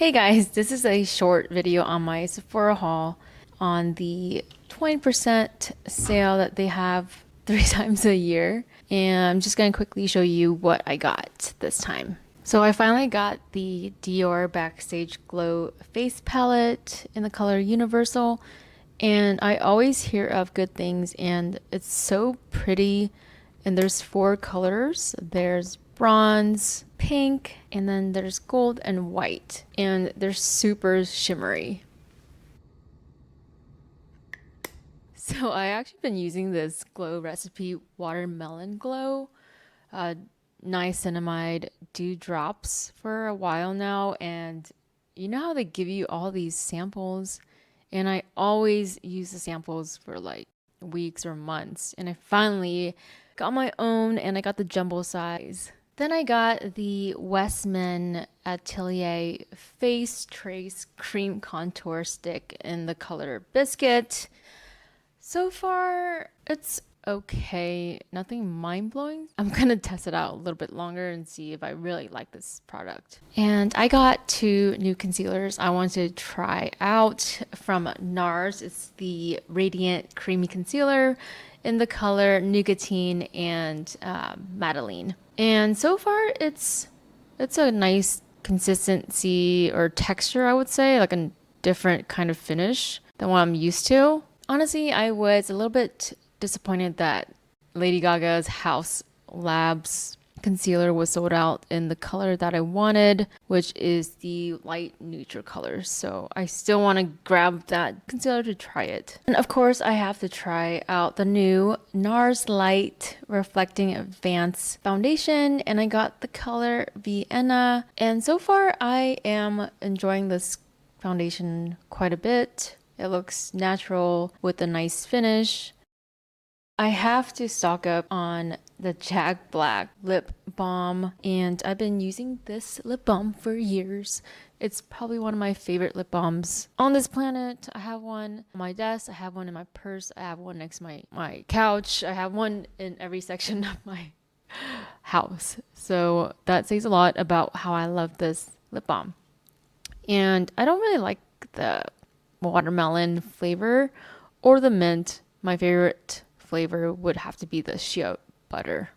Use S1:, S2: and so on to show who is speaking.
S1: Hey guys, this is a short video on my Sephora haul on the 20% sale that they have 3 times a year. And I'm just going to quickly show you what I got this time. So I finally got the Dior Backstage Glow Face Palette in the color Universal. And I always hear of good things and it's so pretty. And there's 4 colors. There's bronze, pink, and then there's gold and white. And they're super shimmery. So I actually been using this glow recipe watermelon glow uh, niacinamide dew drops for a while now, and you know how they give you all these samples, and I always use the samples for like weeks or months, and I finally got my own and I got the jumbo size. Then I got the Westman Atelier Face Trace Cream Contour Stick in the color Biscuit. So far, it's okay. Nothing mind-blowing. I'm gonna test it out a little bit longer and see if I really like this product. And I got 2 new concealers I wanted to try out from NARS. It's the Radiant Creamy Concealer in the color Nicotine and Madeline. And so far, it's a nice consistency or texture, I would say, like a different kind of finish than what I'm used to. Honestly, I was a little bit disappointed that Lady Gaga's House Labs concealer was sold out in the color that I wanted, which is the light neutral color. So I still want to grab that concealer to try it. And of course, I have to try out the new NARS Light Reflecting Advanced Foundation, and I got the color Vienna. And so far, I am enjoying this foundation quite a bit. It looks natural with a nice finish. I have to stock up on the Jack Black lip balm, and I've been using this lip balm for years. It's probably one of my favorite lip balms on this planet. I have one on my desk, I have one in my purse, I have one next to my couch, I have one in every section of my house. So that says a lot about how I love this lip balm. And I don't really like the watermelon flavor or the mint. My favorite flavor would have to be the shea butter.